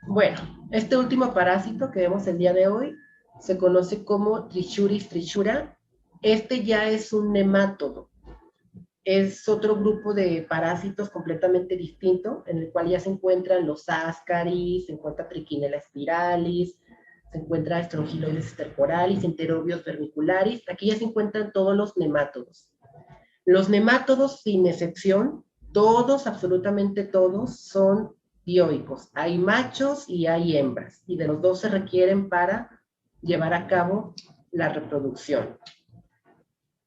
Bueno, este último parásito que vemos el día de hoy se conoce como Trichuris trichura. Este ya es un nemátodo. Es otro grupo de parásitos completamente distinto, en el cual ya se encuentran los ascaris, se encuentra Trichinella spiralis, se encuentra Strongyloides stercoralis, Enterobius vermicularis. Aquí ya se encuentran todos los nemátodos. Los nemátodos, sin excepción, todos, absolutamente todos, son dioicos. Hay machos y hay hembras, y de los dos se requieren para llevar a cabo la reproducción.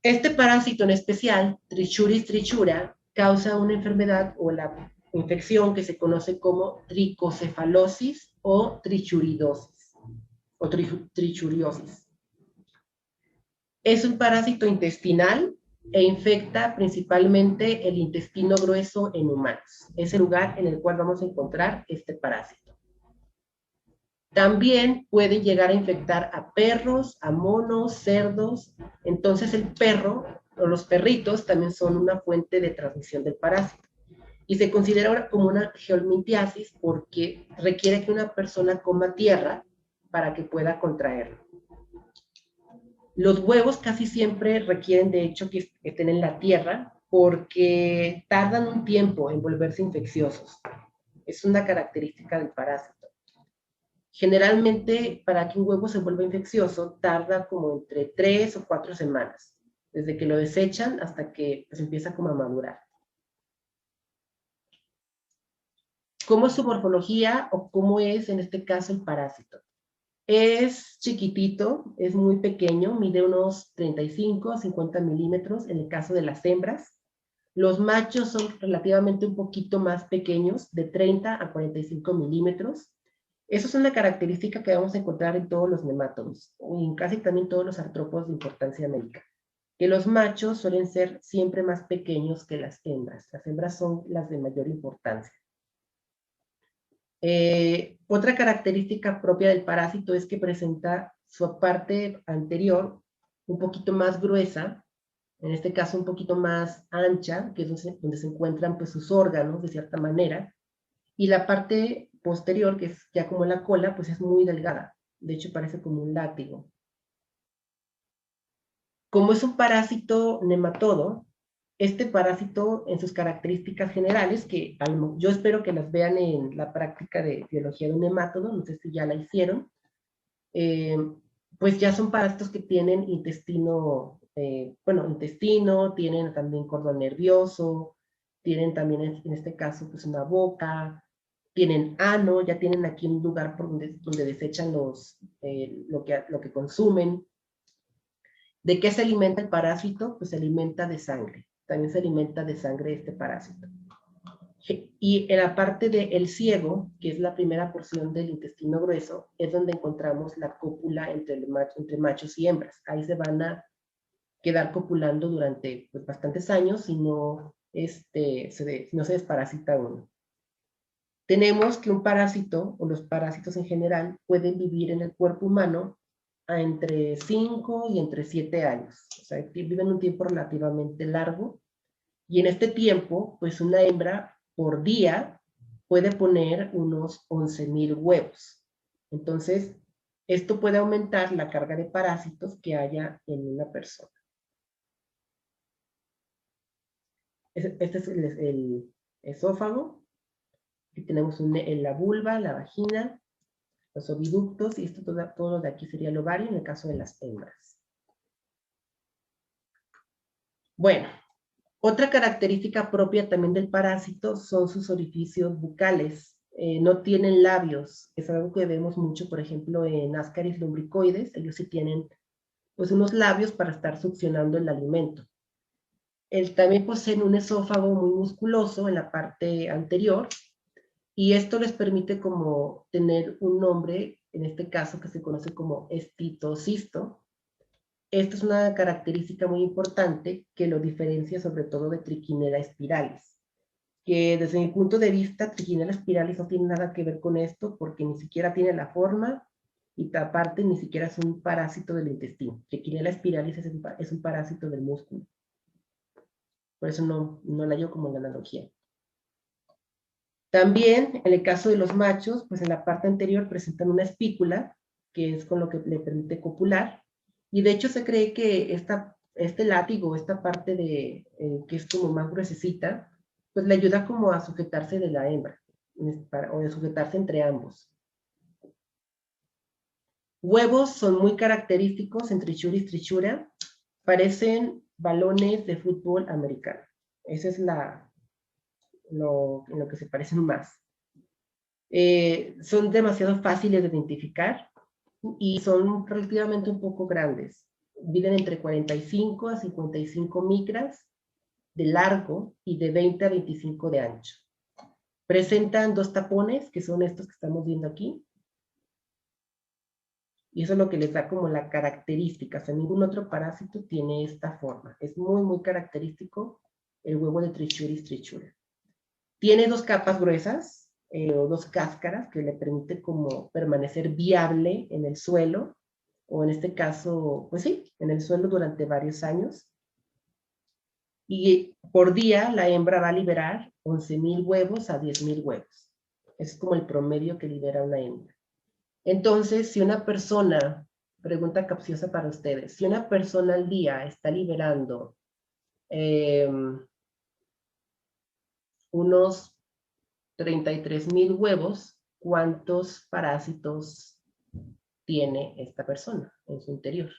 Este parásito en especial, Trichuris trichura, causa una enfermedad o la infección que se conoce como tricocefalosis o trichuridosis o trichuriosis. Es un parásito intestinal e infecta principalmente el intestino grueso en humanos. Es el lugar en el cual vamos a encontrar este parásito. También puede llegar a infectar a perros, a monos, cerdos. Entonces el perro o los perritos también son una fuente de transmisión del parásito. Y se considera como una geomitiasis porque requiere que una persona coma tierra para que pueda contraerlo. Los huevos casi siempre requieren, de hecho, que estén en la tierra porque tardan un tiempo en volverse infecciosos. Es una característica del parásito. Generalmente, para que un huevo se vuelva infeccioso, tarda como entre 3 o 4 semanas, desde que lo desechan hasta que pues, empieza como a madurar. ¿Cómo es su morfología o cómo es en este caso el parásito? Es chiquitito, es muy pequeño, mide unos 35 a 50 milímetros en el caso de las hembras. Los machos son relativamente un poquito más pequeños, de 30 a 45 milímetros. Eso es una característica que vamos a encontrar en todos los nemátodos, y en casi también todos los artrópodos de importancia médica, que los machos suelen ser siempre más pequeños que las hembras. Las hembras son las de mayor importancia. Otra característica propia del parásito es que presenta su parte anterior un poquito más gruesa, en este caso un poquito más ancha, que es donde se encuentran pues, sus órganos de cierta manera, y la parte posterior, que es ya como la cola, pues es muy delgada, de hecho parece como un látigo. Como es un parásito nematodo, este parásito en sus características generales, que yo espero que las vean en la práctica de biología de un nemátodo, no sé si ya la hicieron, eh, pues ya son parásitos que tienen intestino, intestino, tienen también cordón nervioso, tienen también en este caso pues una boca, tienen ano, ya tienen aquí un lugar por donde desechan lo que consumen. ¿De qué se alimenta el parásito? Pues se alimenta de sangre. También se alimenta de sangre este parásito. Y en la parte del ciego, que es la primera porción del intestino grueso, es donde encontramos la cópula entre machos y hembras. Ahí se van a quedar copulando durante pues, bastantes años si no, no se desparasita uno. Tenemos que un parásito, o los parásitos en general, pueden vivir en el cuerpo humano a entre 5 y entre 7 años. O sea, viven un tiempo relativamente largo. Y en este tiempo, pues una hembra por día puede poner unos 11,000 huevos. Entonces, esto puede aumentar la carga de parásitos que haya en una persona. Este es el esófago. Aquí tenemos la vulva, la vagina, los oviductos, y esto todo de aquí sería el ovario en el caso de las hembras. Bueno, otra característica propia también del parásito son sus orificios bucales. No tienen labios, es algo que vemos mucho, por ejemplo, en Ascaris lumbricoides. Ellos sí tienen pues, unos labios para estar succionando el alimento. También poseen un esófago muy musculoso en la parte anterior, y esto les permite como tener un nombre, en este caso que se conoce como estitocisto. Esta es una característica muy importante que lo diferencia sobre todo de Trichinella spiralis, que desde mi punto de vista Trichinella spiralis no tiene nada que ver con esto porque ni siquiera tiene la forma y aparte ni siquiera es un parásito del intestino. Trichinella spiralis es un parásito del músculo. Por eso no la llevo como la analogía. También, en el caso de los machos, pues en la parte anterior presentan una espícula, que es con lo que le permite copular, y de hecho se cree que este látigo, esta parte de, que es como más gruesecita, pues le ayuda como a sujetarse de la hembra, o de sujetarse entre ambos. Huevos son muy característicos en Trichura y Trichura, parecen balones de fútbol americano. Esa es lo que se parecen más. Son demasiado fáciles de identificar y son relativamente un poco grandes. Miden entre 45 a 55 micras de largo y de 20 a 25 de ancho. Presentan dos tapones, que son estos que estamos viendo aquí. Y eso es lo que les da como la característica. O sea, ningún otro parásito tiene esta forma. Es muy, muy característico el huevo de Trichuris trichura. Tiene dos capas gruesas, o dos cáscaras, que le permite como permanecer viable en el suelo, o en este caso, pues sí, en el suelo durante varios años. Y por día la hembra va a liberar 11,000 huevos a 10,000 huevos. Es como el promedio que libera una hembra. Entonces, si una persona, pregunta capciosa para ustedes, si una persona al día está liberando unos 33,000 huevos, ¿cuántos parásitos tiene esta persona en su interior?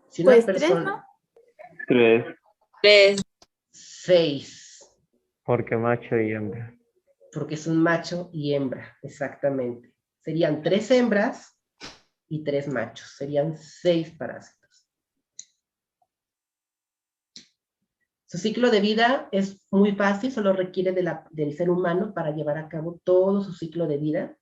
Si una Pues 3, ¿no? persona... 3, 6, porque macho y hembra. porque es un macho y hembra, exactamente. Serían 3 hembras y 3 machos, serían 6 parásitos. Su ciclo de vida es muy fácil, solo requiere del ser humano para llevar a cabo todo su ciclo de vida.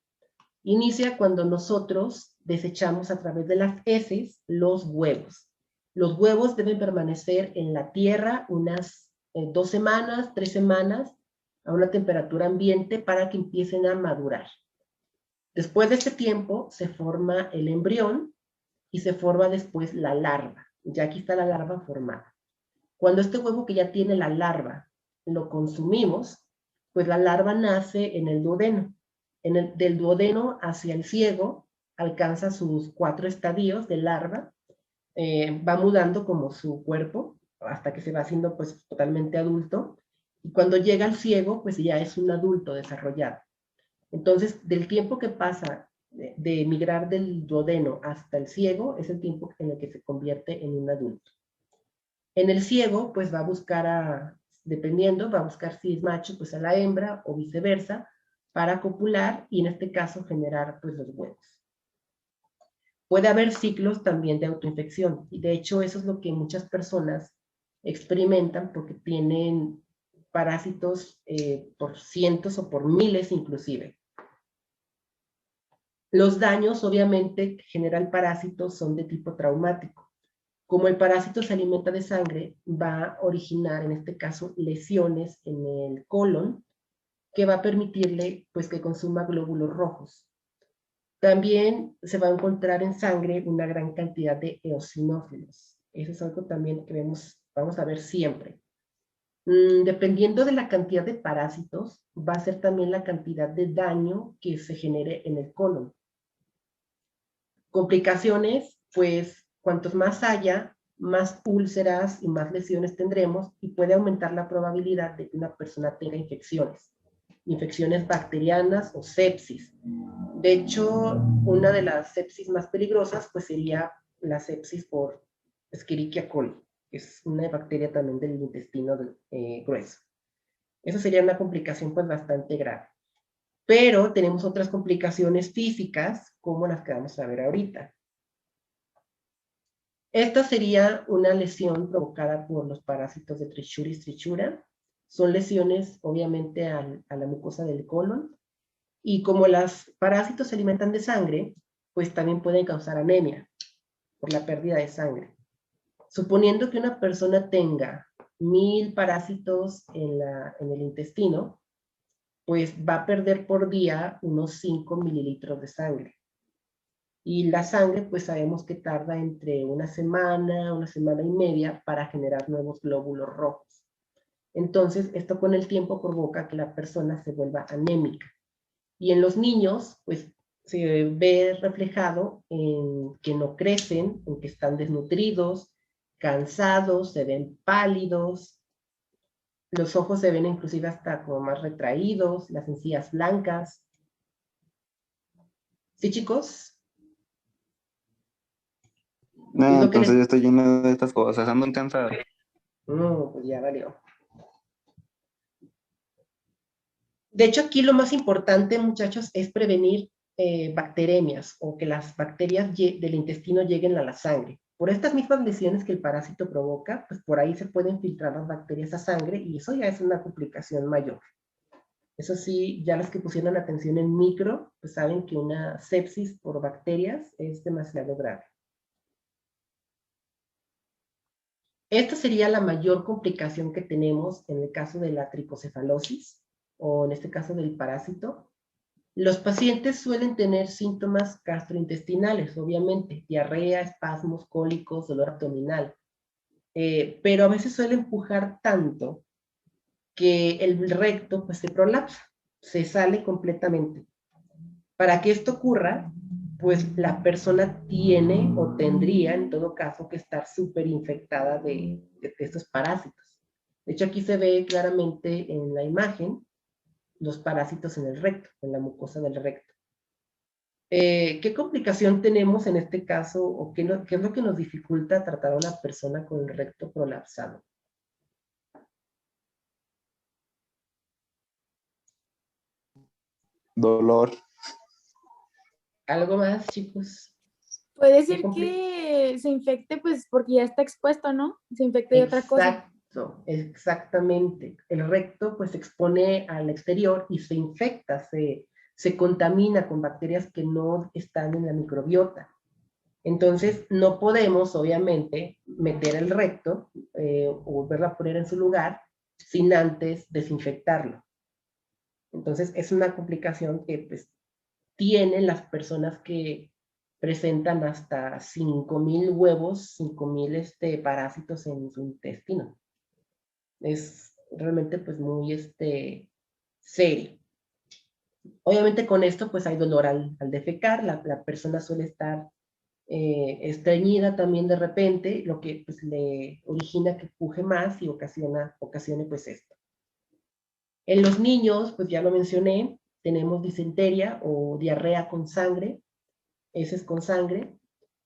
Inicia cuando nosotros desechamos a través de las heces los huevos. Los huevos deben permanecer en la tierra unas 2 semanas, 3 semanas, a una temperatura ambiente para que empiecen a madurar. Después de este tiempo se forma el embrión y se forma después la larva. Ya aquí está la larva formada. Cuando este huevo que ya tiene la larva lo consumimos, pues la larva nace en el duodeno. Del duodeno hacia el ciego alcanza sus 4 estadios de larva, va mudando como su cuerpo hasta que se va haciendo pues totalmente adulto, y cuando llega al ciego pues ya es un adulto desarrollado. Entonces, del tiempo que pasa de migrar del duodeno hasta el ciego es el tiempo en el que se convierte en un adulto. En el ciego, pues va a buscar dependiendo, va a buscar si es macho, pues a la hembra o viceversa, para copular y en este caso generar pues los huevos. Puede haber ciclos también de autoinfección y de hecho eso es lo que muchas personas experimentan porque tienen parásitos por cientos o por miles inclusive. Los daños, obviamente, que genera el parásito son de tipo traumático. Como el parásito se alimenta de sangre, va a originar, en este caso, lesiones en el colon, que va a permitirle, pues, que consuma glóbulos rojos. También se va a encontrar en sangre una gran cantidad de eosinófilos. Eso es algo también que vamos a ver siempre. Dependiendo de la cantidad de parásitos, va a ser también la cantidad de daño que se genere en el colon. Complicaciones, pues cuantos más haya, más úlceras y más lesiones tendremos y puede aumentar la probabilidad de que una persona tenga infecciones bacterianas o sepsis. De hecho, una de las sepsis más peligrosas pues sería la sepsis por Escherichia coli, que es una bacteria también del intestino grueso. Eso sería una complicación pues bastante grave. Pero tenemos otras complicaciones físicas como las que vamos a ver ahorita. Esta sería una lesión provocada por los parásitos de Trichuris trichura. Son lesiones, obviamente, a la mucosa del colon. Y como los parásitos se alimentan de sangre, pues también pueden causar anemia por la pérdida de sangre. Suponiendo que una persona tenga 1,000 parásitos en el intestino, pues va a perder por día unos 5 mililitros de sangre. Y la sangre, pues sabemos que tarda entre una semana y media para generar nuevos glóbulos rojos. Entonces, esto con el tiempo provoca que la persona se vuelva anémica. Y en los niños, pues, se ve reflejado en que no crecen, en que están desnutridos, cansados, se ven pálidos, los ojos se ven inclusive hasta como más retraídos, las encías blancas. ¿Sí, chicos? Es No, lo que entonces yo les... estoy lleno de estas cosas, ando cansado. No, pues ya valió. De hecho, aquí lo más importante, muchachos, es prevenir bacteremias o que las bacterias del intestino lleguen a la sangre. Por estas mismas lesiones que el parásito provoca, pues por ahí se pueden filtrar las bacterias a sangre y eso ya es una complicación mayor. Eso sí, ya los que pusieron atención en micro, pues saben que una sepsis por bacterias es demasiado grave. Esta sería la mayor complicación que tenemos en el caso de la tricocefalosis, o en este caso del parásito. Los pacientes suelen tener síntomas gastrointestinales, obviamente, diarrea, espasmos, cólicos, dolor abdominal, pero a veces suele empujar tanto que el recto pues se prolapsa, se sale completamente. Para que esto ocurra, pues la persona tiene o tendría en todo caso que estar súper infectada de estos parásitos. De hecho, aquí se ve claramente en la imagen los parásitos en el recto, en la mucosa del recto. ¿Qué complicación tenemos en este caso o qué es lo que nos dificulta tratar a una persona con el recto prolapsado? Dolor. ¿Algo más, chicos? Puede ser que se infecte, pues, porque ya está expuesto, ¿no? Se infecte de otra cosa. Exacto, exactamente. El recto, pues, se expone al exterior y se infecta, se contamina con bacterias que no están en la microbiota. Entonces, no podemos, obviamente, meter el recto o volverlo a poner en su lugar sin antes desinfectarlo. Entonces, es una complicación que pues, tienen las personas que presentan hasta 5,000 huevos, 5,000 parásitos en su intestino. Es realmente pues muy serio. Obviamente con esto pues hay dolor al defecar, la persona suele estar estreñida también de repente, lo que pues le origina que puje más y ocasione pues esto. En los niños, pues ya lo mencioné, tenemos disentería o diarrea con sangre, ese es con sangre,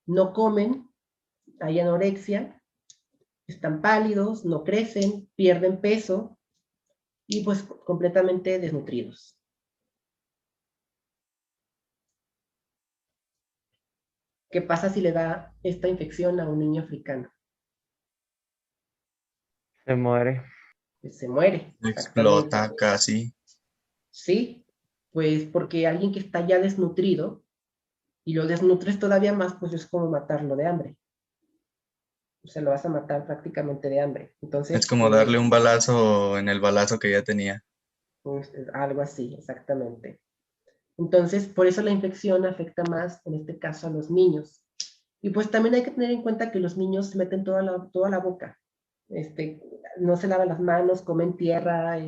no comen, hay anorexia, están pálidos, no crecen, pierden peso y pues completamente desnutridos. ¿Qué pasa si le da esta infección a un niño africano? Se muere. Pues se muere, exactamente. Explota casi. Sí, pues porque alguien que está ya desnutrido y lo desnutres todavía más, pues es como matarlo de hambre. O sea, lo vas a matar prácticamente de hambre. Entonces, Es como darle un balazo en el balazo que ya tenía. pues, algo así, exactamente. Entonces, por eso la infección afecta más, en este caso, a los niños. Y pues también hay que tener en cuenta que los niños se meten toda la boca. No se lavan las manos, comen tierra,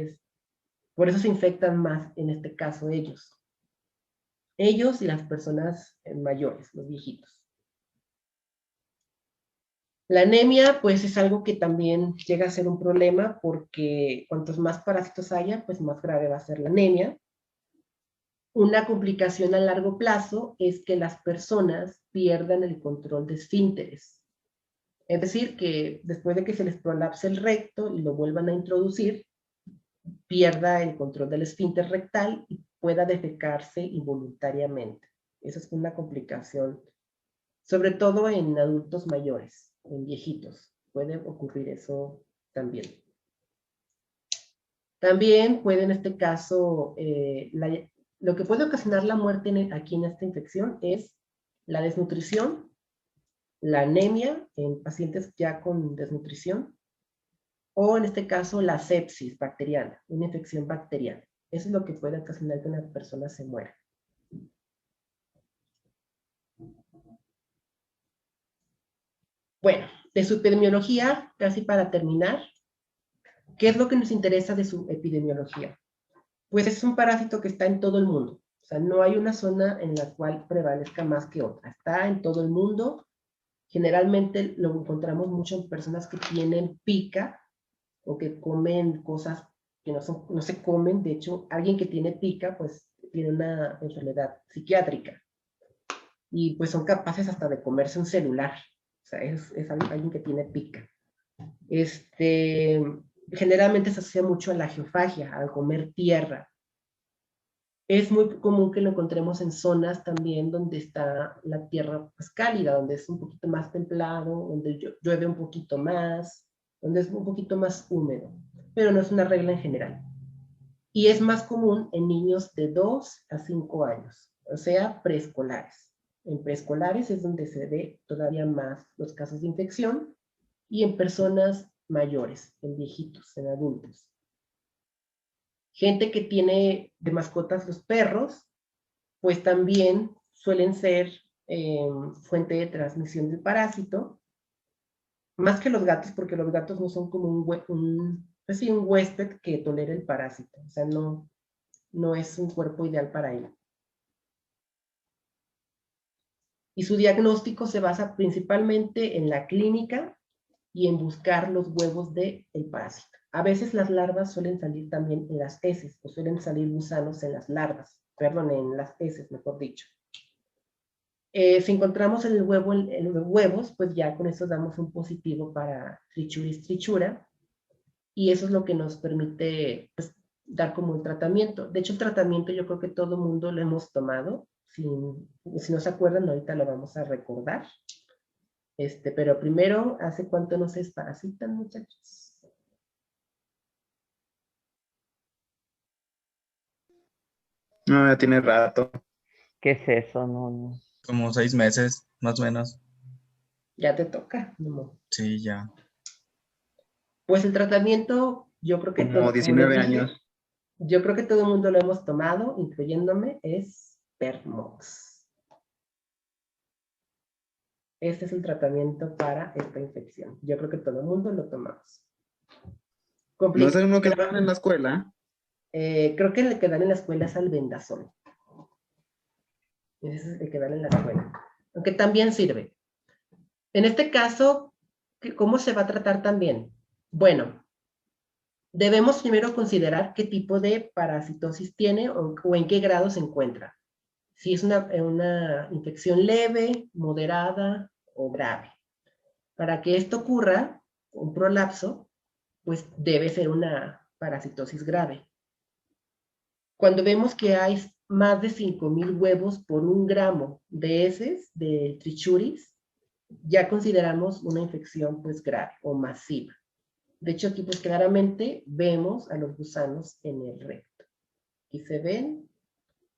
por eso se infectan más, en este caso, ellos. Ellos y las personas mayores, los viejitos. La anemia, pues es algo que también llega a ser un problema porque cuantos más parásitos haya, pues más grave va a ser la anemia. Una complicación a largo plazo es que las personas pierdan el control de esfínteres. Es decir, que después de que se les prolapse el recto y lo vuelvan a introducir, pierda el control del esfínter rectal y pueda defecarse involuntariamente. Esa es una complicación, sobre todo en adultos mayores, en viejitos. Puede ocurrir eso también. También puede en este caso, lo que puede ocasionar la muerte aquí en esta infección es la desnutrición, la anemia en pacientes ya con desnutrición, o en este caso la sepsis bacteriana, una infección bacteriana. Eso es lo que puede ocasionar que una persona se muera. Bueno, de su epidemiología, casi para terminar, ¿Qué es lo que nos interesa de su epidemiología? Pues es un parásito que está en todo el mundo. O sea, no hay una zona en la cual prevalezca más que otra. Está en todo el mundo. Generalmente lo encontramos mucho en personas que tienen pica o que comen cosas que no se comen. De hecho, alguien que tiene pica, pues tiene una enfermedad psiquiátrica. Y pues son capaces hasta de comerse un celular. O sea, es alguien que tiene pica. Generalmente se asocia mucho a la geofagia, al comer tierra. Es muy común que lo encontremos en zonas también donde está la tierra pues, cálida, donde es un poquito más templado, donde llueve un poquito más, donde es un poquito más húmedo, pero no es una regla en general. Y es más común en niños de 2 a 5 años, o sea, preescolares. En preescolares es donde se ve todavía más los casos de infección y en personas mayores, en viejitos, en adultos. Gente que tiene de mascotas los perros, pues también suelen ser fuente de transmisión del parásito, más que los gatos, porque los gatos no son como un huésped que tolera el parásito, o sea, no es un cuerpo ideal para él. Y su diagnóstico se basa principalmente en la clínica y en buscar los huevos del parásito. A veces las larvas suelen salir también en las heces, o suelen salir gusanos en las larvas, perdón, en las heces, mejor dicho. Si encontramos el huevo en los huevos, pues ya con eso damos un positivo para Trichuris trichura, y eso es lo que nos permite pues, dar como un tratamiento. De hecho, el tratamiento yo creo que todo mundo lo hemos tomado. Si no se acuerdan, ahorita lo vamos a recordar. Pero primero, ¿hace cuánto no se desparasitan, muchachos? No, ya tiene rato. ¿Qué es eso? No, no. Como 6 meses, más o menos. Ya te toca, no. Sí, ya. Pues el tratamiento, yo creo que Como 19 años. yo creo que todo el mundo lo hemos tomado, incluyéndome, es Permox. Este es el tratamiento para esta infección. Yo creo que todo el mundo lo tomamos. ¿No es el uno que dan en la escuela? Creo que el que dan en la escuela es albendazol. Ese es el que dan en la escuela. Aunque también sirve. En este caso, ¿cómo se va a tratar también? Bueno, debemos primero considerar qué tipo de parasitosis tiene o en qué grado se encuentra. Si es una infección leve, moderada o grave. Para que esto ocurra, un prolapso, pues debe ser una parasitosis grave. Cuando vemos que hay más de 5,000 huevos por 1 gramo de heces de Trichuris, ya consideramos una infección pues grave o masiva. De hecho, aquí pues claramente vemos a los gusanos en el recto. Aquí se ven,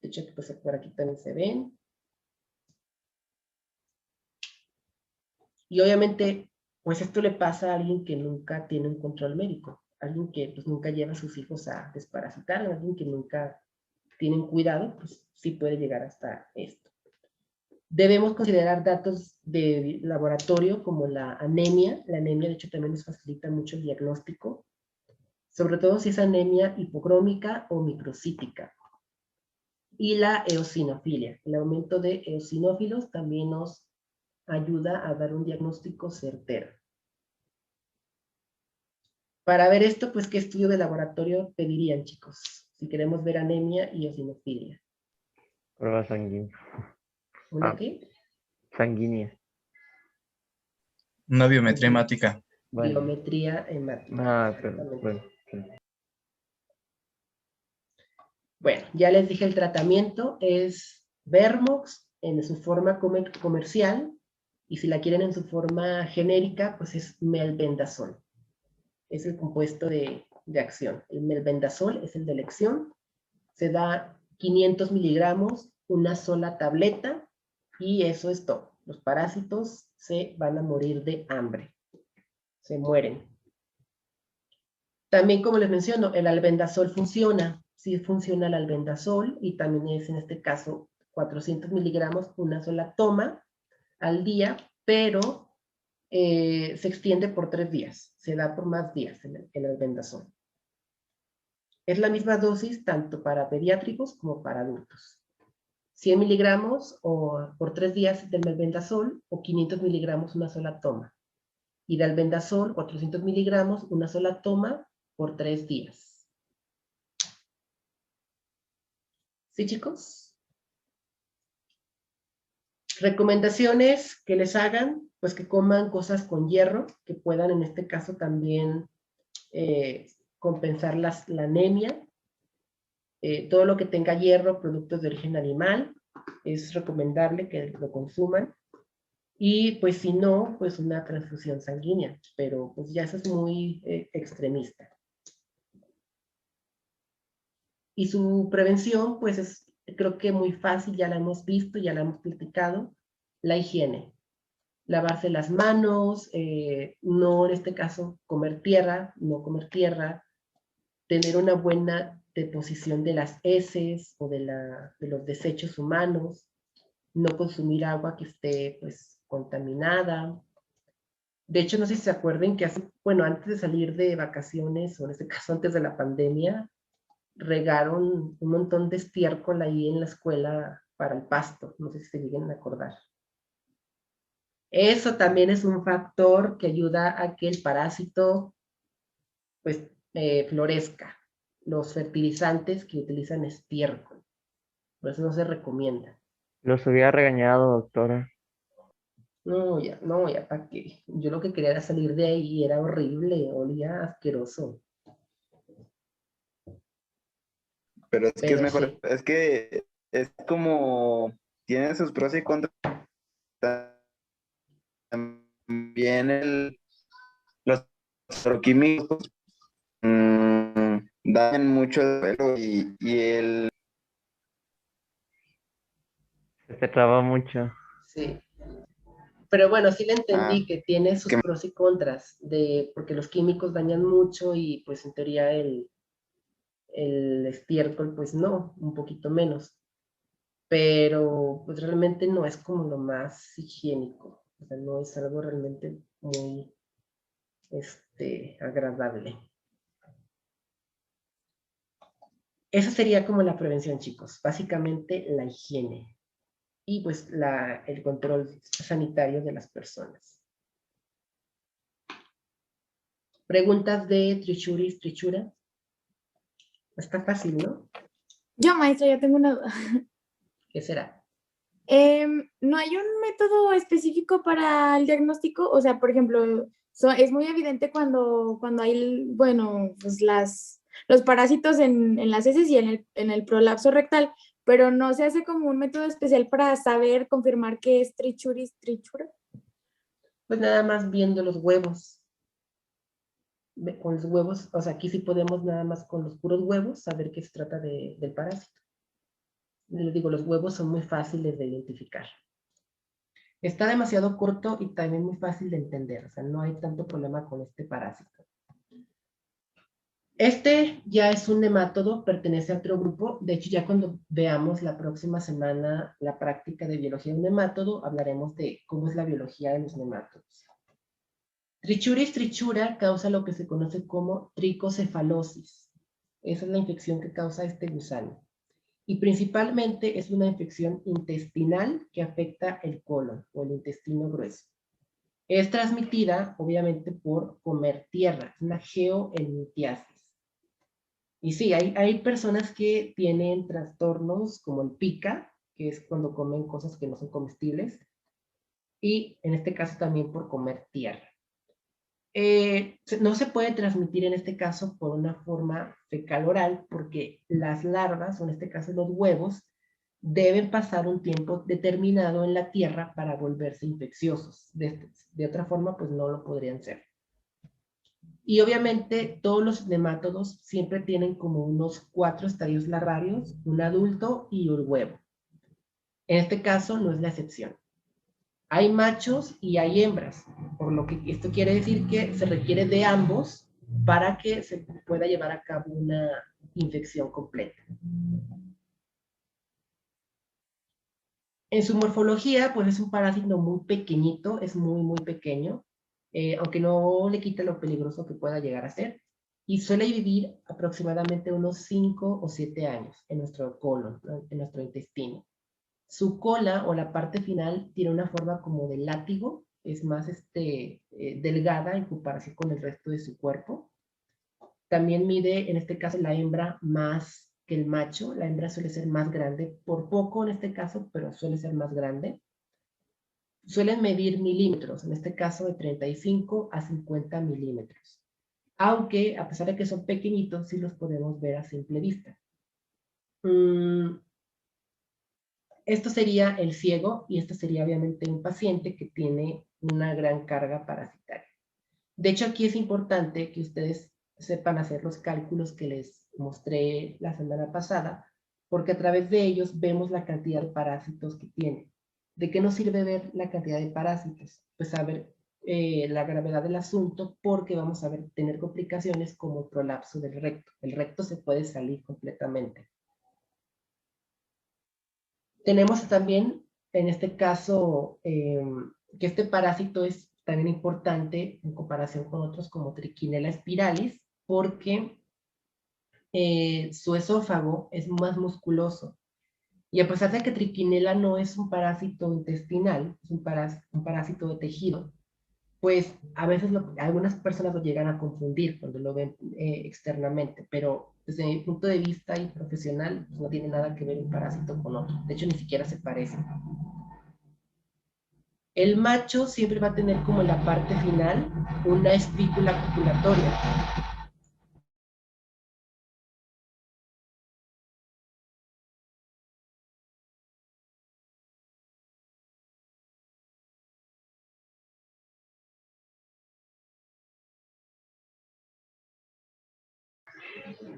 de hecho pues por aquí también se ven. Y obviamente, pues esto le pasa a alguien que nunca tiene un control médico, alguien que pues nunca lleva a sus hijos a desparasitar, alguien que nunca tienen cuidado, pues sí puede llegar hasta esto. Debemos considerar datos de laboratorio como la anemia. La anemia, de hecho, también nos facilita mucho el diagnóstico, sobre todo si es anemia hipocrómica o microcítica. Y la eosinofilia. El aumento de eosinófilos también nos ayuda a dar un diagnóstico certero. Para ver esto, pues, ¿qué estudio de laboratorio pedirían, chicos? Si queremos ver anemia y eosinofilia. Prueba sanguínea. ¿Una qué? Sanguínea. Una biometría hemática. Bueno. Biometría hemática. Pero bueno. Sí. Bueno, ya les dije el tratamiento es Vermox en su forma comercial, y si la quieren en su forma genérica, pues es melbendazol. Es el compuesto de acción. El melbendazol es el de elección. Se da 500 miligramos, una sola tableta, y eso es todo. Los parásitos se van a morir de hambre. Se mueren. También, como les menciono, el albendazol funciona. Sí funciona el albendazol, y también es en este caso 400 miligramos, una sola toma al día, pero se extiende por 3 días, se da por más días el albendazol. Es la misma dosis tanto para pediátricos como para adultos. 100 miligramos por 3 días del albendazol o 500 miligramos una sola toma. Y de albendazol, 400 miligramos una sola toma por 3 días. ¿Sí, chicos? Recomendaciones que les hagan, pues que coman cosas con hierro, que puedan en este caso también compensar la anemia. Todo lo que tenga hierro, productos de origen animal, es recomendable que lo consuman. Y pues si no, pues una transfusión sanguínea, pero pues ya eso es muy extremista. Y su prevención, pues es creo que muy fácil, ya la hemos visto, ya la hemos platicado, la higiene. Lavarse las manos, no en este caso comer tierra, no comer tierra, tener una buena deposición de las heces o de los desechos humanos, no consumir agua que esté pues contaminada. De hecho, no sé si se acuerden que antes de salir de vacaciones, o en este caso antes de la pandemia, regaron un montón de estiércol ahí en la escuela para el pasto. No sé si se lleguen a acordar. Eso también es un factor que ayuda a que el parásito pues florezca. Los fertilizantes que utilizan estiércol. Por eso no se recomienda. Los hubiera regañado, doctora. No, ya para qué. Yo lo que quería era salir de ahí, era horrible, olía asqueroso. Pero es que es mejor, Sí. es que es como, tiene sus pros y contras. También los agroquímicos dañan mucho el pelo y el... Se te traba mucho. Sí. Pero bueno, sí le Ah, entendí que tiene sus que pros y contras, porque los químicos dañan mucho y pues en teoría el estiércol pues no, un poquito menos. Pero pues realmente no es como lo más higiénico. O sea, no es algo realmente muy agradable. Esa sería como la prevención, chicos. Básicamente la higiene y pues el control sanitario de las personas. Preguntas de Trichuris, Trichura. Está fácil, ¿no? Yo, maestra, ya tengo una duda. ¿Qué será? ¿No hay un método específico para el diagnóstico? O sea, por ejemplo, es muy evidente cuando hay, bueno, pues los parásitos en las heces y en el prolapso rectal, pero no se hace como un método especial para saber, confirmar que es trichuris, trichura. Pues nada más viendo los huevos. Con los huevos, o sea, aquí sí podemos nada más con los puros huevos saber que se trata del parásito. Les digo, los huevos son muy fáciles de identificar. Está demasiado corto y también muy fácil de entender, o sea, no hay tanto problema con este parásito. Este ya es un nemátodo, pertenece a otro grupo. De hecho, ya cuando veamos la próxima semana la práctica de biología de un nemátodo, hablaremos de cómo es la biología de los nemátodos. Trichuris trichura causa lo que se conoce como tricocefalosis. Esa es la infección que causa este gusano. Y principalmente es una infección intestinal que afecta el colon o el intestino grueso. Es transmitida, obviamente, por comer tierra, una geoenitiasis. Y sí, hay personas que tienen trastornos como el pica, que es cuando comen cosas que no son comestibles, y en este caso también por comer tierra. No se puede transmitir en este caso por una forma fecal oral, porque las larvas, o en este caso los huevos, deben pasar un tiempo determinado en la tierra para volverse infecciosos. De otra forma, pues no lo podrían ser. Y obviamente todos los nemátodos siempre tienen como unos 4 estadios larvarios, un adulto y un huevo. En este caso no es la excepción. Hay machos y hay hembras, por lo que esto quiere decir que se requiere de ambos para que se pueda llevar a cabo una infección completa. En su morfología, pues es un parásito muy pequeñito, es muy, muy pequeño. aunque no le quita lo peligroso que pueda llegar a ser, y suele vivir aproximadamente unos 5 o 7 años en nuestro colon, ¿no? En nuestro intestino. Su cola o la parte final tiene una forma como de látigo, es más delgada en comparación con el resto de su cuerpo. También mide, en este caso, la hembra más que el macho. La hembra suele ser más grande, por poco en este caso, pero suele ser más grande. Suelen medir milímetros, en este caso de 35 a 50 milímetros. Aunque, a pesar de que son pequeñitos, sí los podemos ver a simple vista. Esto sería el ciego y esto sería obviamente un paciente que tiene una gran carga parasitaria. De hecho, aquí es importante que ustedes sepan hacer los cálculos que les mostré la semana pasada, porque a través de ellos vemos la cantidad de parásitos que tiene. ¿De qué nos sirve ver la cantidad de parásitos? Pues saber la gravedad del asunto, porque vamos a tener complicaciones como el prolapso del recto. El recto se puede salir completamente. Tenemos también, en este caso, que este parásito es también importante en comparación con otros como Trichinella spiralis, porque su esófago es más musculoso. Y a pesar de que Trichinella no es un parásito intestinal, es un parásito de tejido, pues a veces algunas personas lo llegan a confundir cuando lo ven externamente, pero desde mi punto de vista y profesional, pues no tiene nada que ver un parásito con otro. De hecho, ni siquiera se parecen. El macho siempre va a tener como en la parte final una espícula copulatoria.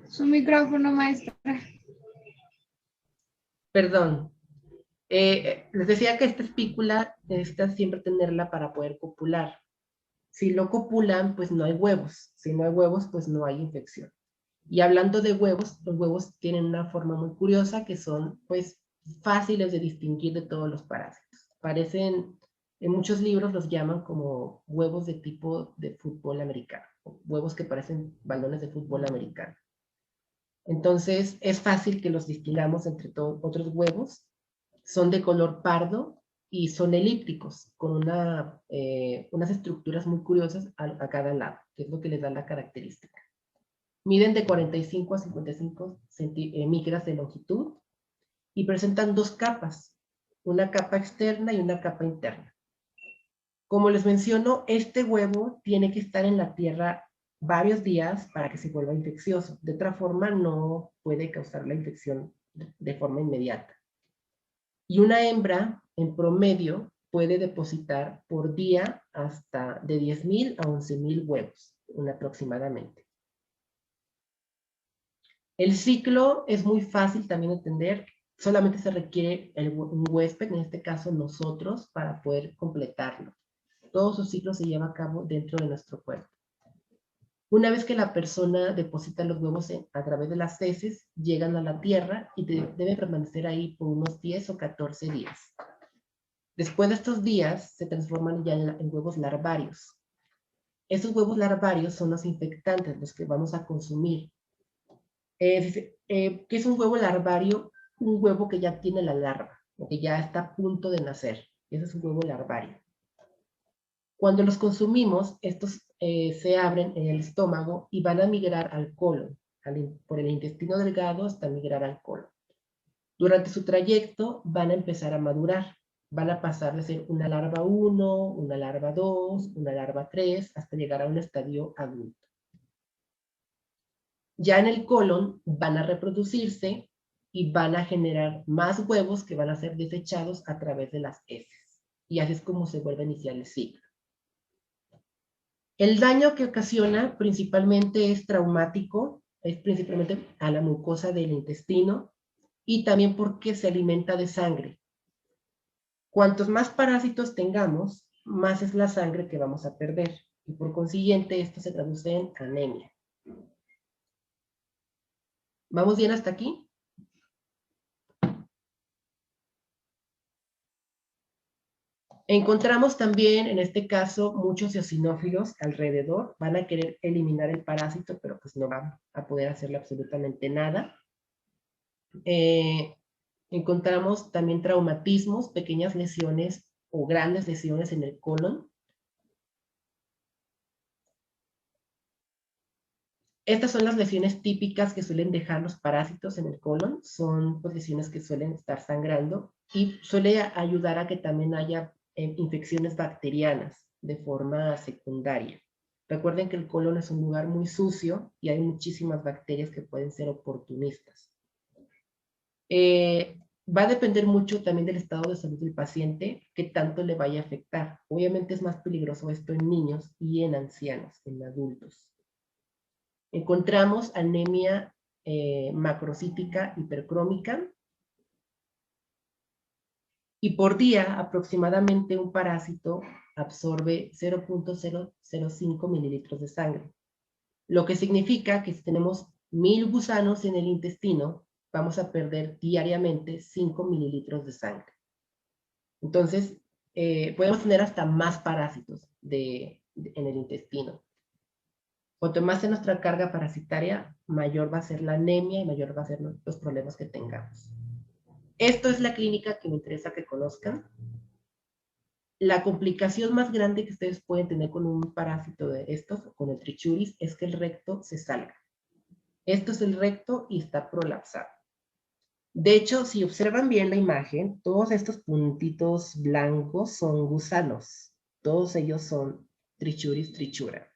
Su micrófono, maestra. Perdón. Les decía que esta espícula necesita siempre tenerla para poder copular. Si no copulan, pues no hay huevos. Si no hay huevos, pues no hay infección. Y hablando de huevos, los huevos tienen una forma muy curiosa que son, pues, fáciles de distinguir de todos los parásitos. Parecen, en muchos libros los llaman como huevos de tipo de fútbol americano, huevos que parecen balones de fútbol americano. Entonces, es fácil que los distingamos entre todos otros huevos. Son de color pardo y son elípticos, con unas estructuras muy curiosas a cada lado, que es lo que les da la característica. Miden de 45 a 55 micras de longitud y presentan dos capas, una capa externa y una capa interna. Como les menciono, este huevo tiene que estar en la tierra varios días para que se vuelva infeccioso. De otra forma, no puede causar la infección de forma inmediata. Y una hembra, en promedio, puede depositar por día hasta de 10,000 a 11,000 huevos, aproximadamente. El ciclo es muy fácil también de entender. Solamente se requiere un huésped, en este caso nosotros, para poder completarlo. Todo su ciclo se lleva a cabo dentro de nuestro cuerpo. Una vez que la persona deposita los huevos a través de las heces, llegan a la tierra y deben permanecer ahí por unos 10 o 14 días. Después de estos días, se transforman ya en huevos larvarios. Estos huevos larvarios son los infectantes, los que vamos a consumir. ¿Qué es un huevo larvario? Un huevo que ya tiene la larva, o que ya está a punto de nacer. Ese es un huevo larvario. Cuando los consumimos, estos se abren en el estómago y van a migrar al colon, por el intestino delgado hasta migrar al colon. Durante su trayecto van a empezar a madurar. Van a pasar de ser una larva 1, una larva 2, una larva 3, hasta llegar a un estadio adulto. Ya en el colon van a reproducirse y van a generar más huevos que van a ser desechados a través de las heces. Y así es como se vuelve a iniciar el ciclo. El daño que ocasiona principalmente es traumático, es principalmente a la mucosa del intestino y también porque se alimenta de sangre. Cuantos más parásitos tengamos, más es la sangre que vamos a perder y por consiguiente esto se traduce en anemia. ¿Vamos bien hasta aquí? Encontramos también, en este caso, muchos eosinófilos alrededor. Van a querer eliminar el parásito, pero pues no van a poder hacerle absolutamente nada. Encontramos también traumatismos, pequeñas lesiones o grandes lesiones en el colon. Estas son las lesiones típicas que suelen dejar los parásitos en el colon. Son pues, lesiones que suelen estar sangrando y suele ayudar a que también haya infecciones bacterianas de forma secundaria. Recuerden que el colon es un lugar muy sucio y hay muchísimas bacterias que pueden ser oportunistas. Va a depender mucho también del estado de salud del paciente, qué tanto le vaya a afectar. Obviamente es más peligroso esto en niños y en ancianos, en adultos. Encontramos anemia macrocítica hipercrómica. Y por día, aproximadamente un parásito absorbe 0.005 mililitros de sangre. Lo que significa que si tenemos 1000 gusanos en el intestino, vamos a perder diariamente 5 mililitros de sangre. Entonces, podemos tener hasta más parásitos en el intestino. Cuanto más sea nuestra carga parasitaria, mayor va a ser la anemia y mayor va a ser los problemas que tengamos. Esto es la clínica que me interesa que conozcan. La complicación más grande que ustedes pueden tener con un parásito de estos, con el trichuris, es que el recto se salga. Esto es el recto y está prolapsado. De hecho, si observan bien la imagen, todos estos puntitos blancos son gusanos. Todos ellos son trichuris trichura.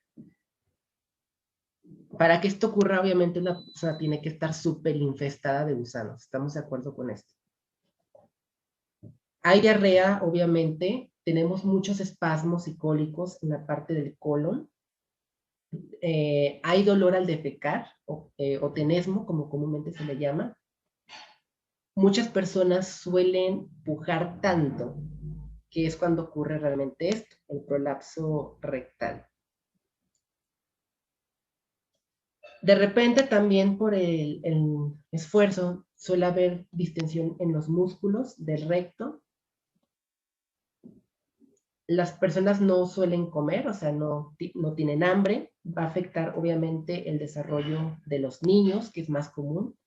Para que esto ocurra, obviamente, una persona tiene que estar súper infestada de gusanos. ¿Estamos de acuerdo con esto? Hay diarrea, obviamente. Tenemos muchos espasmos y cólicos en la parte del colon. Hay dolor al defecar, o tenesmo, como comúnmente se le llama. Muchas personas suelen pujar tanto que es cuando ocurre realmente esto, el prolapso rectal. De repente también por el esfuerzo suele haber distensión en los músculos del recto. Las personas no suelen comer, o sea, no tienen hambre. Va a afectar obviamente el desarrollo de los niños, que es más común.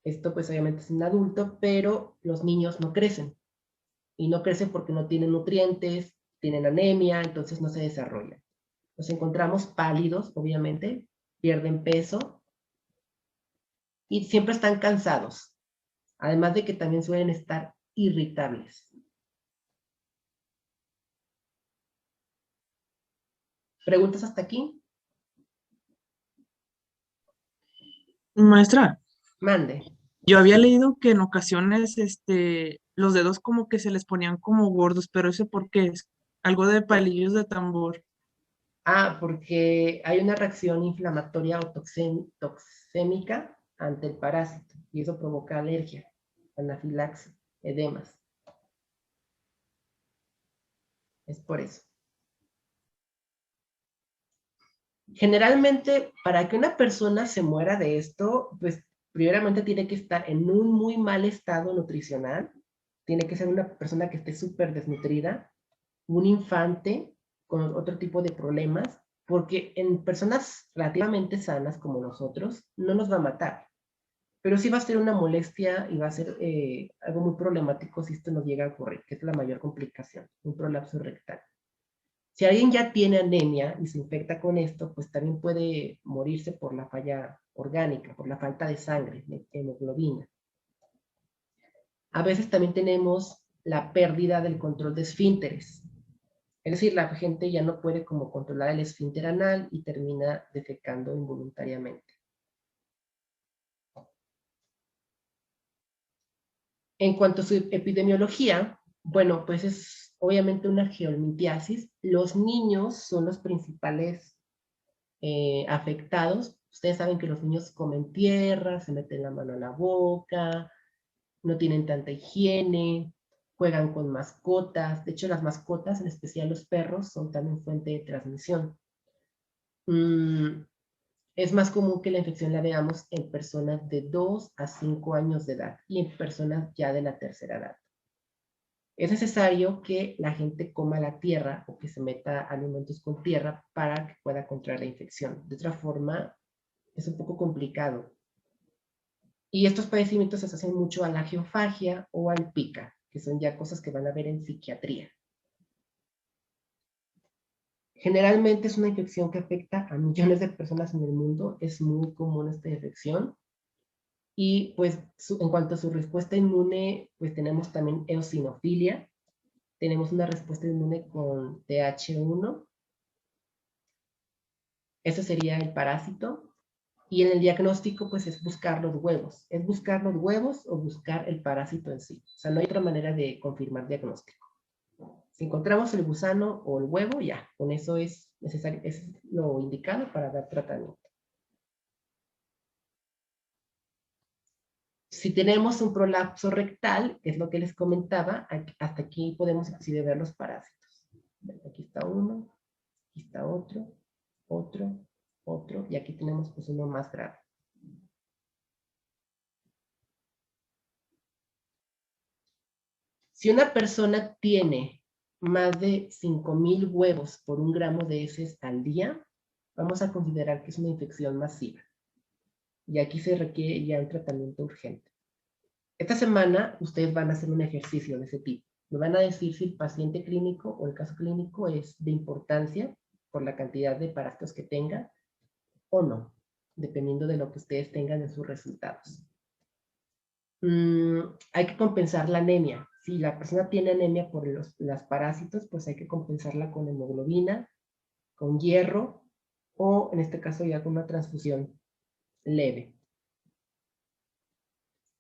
Esto pues obviamente es un adulto, pero los niños no crecen. Y no crecen porque no tienen nutrientes, tienen anemia, entonces no se desarrollan. Nos encontramos pálidos, obviamente, pierden peso y siempre están cansados. Además de que también suelen estar irritables. ¿Preguntas hasta aquí? Maestra, Mande. yo había leído que en ocasiones los dedos como que se les ponían como gordos, pero ¿eso por qué es? Algo de palillos de tambor. Porque hay una reacción inflamatoria o toxémica ante el parásito y eso provoca alergia, anafilaxis, edemas. Es por eso. Generalmente, para que una persona se muera de esto, pues primeramente tiene que estar en un muy mal estado nutricional, tiene que ser una persona que esté súper desnutrida, un infante con otro tipo de problemas, porque en personas relativamente sanas como nosotros, no nos va a matar, pero sí va a ser una molestia y va a ser algo muy problemático si esto nos llega a ocurrir, que es la mayor complicación, un prolapso rectal. Si alguien ya tiene anemia y se infecta con esto, pues también puede morirse por la falla orgánica, por la falta de sangre, de hemoglobina. A veces también tenemos la pérdida del control de esfínteres. Es decir, la gente ya no puede como controlar el esfínter anal y termina defecando involuntariamente. En cuanto a su epidemiología, bueno, pues es obviamente una geomitiasis. Los niños son los principales afectados. Ustedes saben que los niños comen tierra, se meten la mano a la boca, no tienen tanta higiene, juegan con mascotas. De hecho, las mascotas, en especial los perros, son también fuente de transmisión. Es más común que la infección la veamos en personas de 2 a 5 años de edad y en personas ya de la tercera edad. Es necesario que la gente coma la tierra o que se meta alimentos con tierra para que pueda contraer la infección. De otra forma, es un poco complicado. Y estos padecimientos se asocian mucho a la geofagia o al pica, que son ya cosas que van a ver en psiquiatría. Generalmente es una infección que afecta a millones de personas en el mundo. Es muy común esta infección. Y pues en cuanto a su respuesta inmune, pues tenemos también eosinofilia. Tenemos una respuesta inmune con TH1. Ese sería el parásito. Y en el diagnóstico, pues es buscar los huevos. Es buscar los huevos o buscar el parásito en sí. O sea, no hay otra manera de confirmar diagnóstico. Si encontramos el gusano o el huevo, ya, con eso es necesario, es lo indicado para dar tratamiento. Si tenemos un prolapso rectal, que es lo que les comentaba, hasta aquí podemos inclusive ver los parásitos. Aquí está uno, aquí está otro, otro, y aquí tenemos pues uno más grave. Si una persona tiene más de 5,000 huevos por 1 gramo de heces al día, vamos a considerar que es una infección masiva. Y aquí se requiere ya un tratamiento urgente. Esta semana ustedes van a hacer un ejercicio de ese tipo. Me van a decir si el paciente clínico o el caso clínico es de importancia por la cantidad de parásitos que tenga o no, dependiendo de lo que ustedes tengan en sus resultados. Hay que compensar la anemia. Si la persona tiene anemia por los parásitos, pues hay que compensarla con hemoglobina, con hierro, o en este caso ya con una transfusión leve.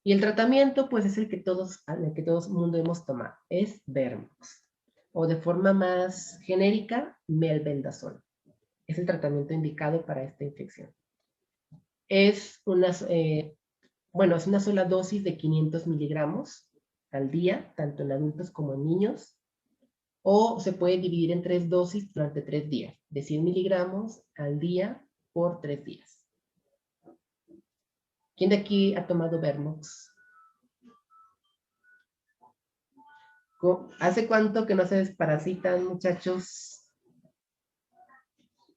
Y el tratamiento, pues es el que todos mundo hemos tomado, es Vermox. O de forma más genérica, melbendazol. Es el tratamiento indicado para esta infección. Es una sola dosis de 500 miligramos al día, tanto en adultos como en niños, o se puede dividir en 3 dosis durante 3 días, de 100 miligramos al día por 3 días. ¿Quién de aquí ha tomado Vermox? ¿Hace cuánto que no se desparasitan, muchachos?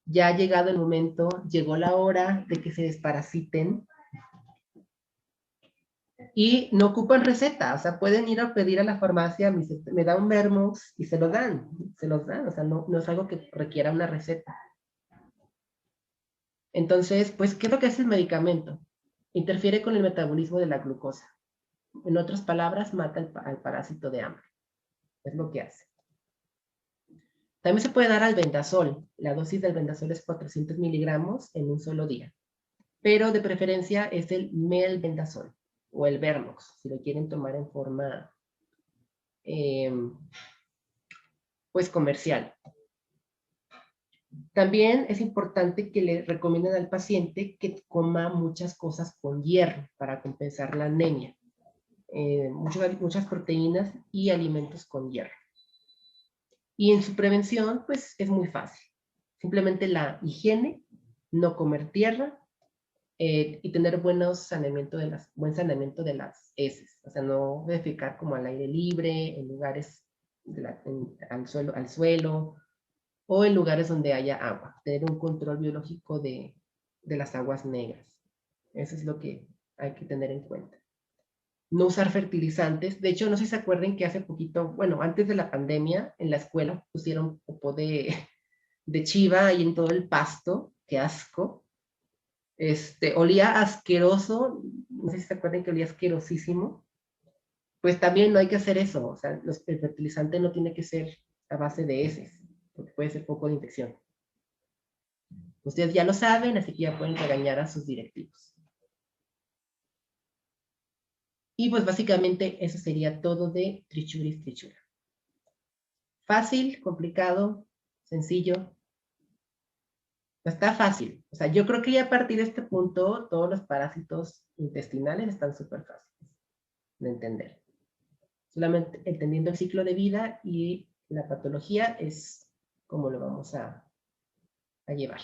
Ya ha llegado el momento, llegó la hora de que se desparasiten. Y no ocupan receta, o sea, pueden ir a pedir a la farmacia, me da un Vermox y se los dan, o sea, no es algo que requiera una receta. Entonces, pues, ¿qué es lo que hace el medicamento? Interfiere con el metabolismo de la glucosa. En otras palabras, mata al parásito de hambre. Es lo que hace. También se puede dar albendazol. La dosis del albendazol es 400 miligramos en un solo día. Pero de preferencia es el melbendazol o el Vermox, si lo quieren tomar en forma pues comercial. También es importante que le recomienden al paciente que coma muchas cosas con hierro para compensar la anemia. Muchas proteínas y alimentos con hierro. Y en su prevención, pues es muy fácil. Simplemente la higiene, no comer tierra y tener buen saneamiento de las heces. O sea, no defecar como al aire libre, en lugares al suelo, o en lugares donde haya agua. Tener un control biológico de las aguas negras. Eso es lo que hay que tener en cuenta. No usar fertilizantes. De hecho, no sé si se acuerdan que hace poquito, bueno, antes de la pandemia, en la escuela pusieron popó de chiva ahí en todo el pasto. ¡Qué asco! Olía asqueroso. No sé si se acuerdan que olía asquerosísimo. Pues también no hay que hacer eso. O sea, el fertilizante no tiene que ser a base de heces, porque puede ser foco de infección. Ustedes ya lo saben, así que ya pueden regañar a sus directivos. Y pues básicamente eso sería todo de Trichuris Trichura. Fácil, complicado, sencillo. Está fácil. O sea, yo creo que ya a partir de este punto todos los parásitos intestinales están súper fáciles de entender. Solamente entendiendo el ciclo de vida y la patología es como lo vamos a llevar.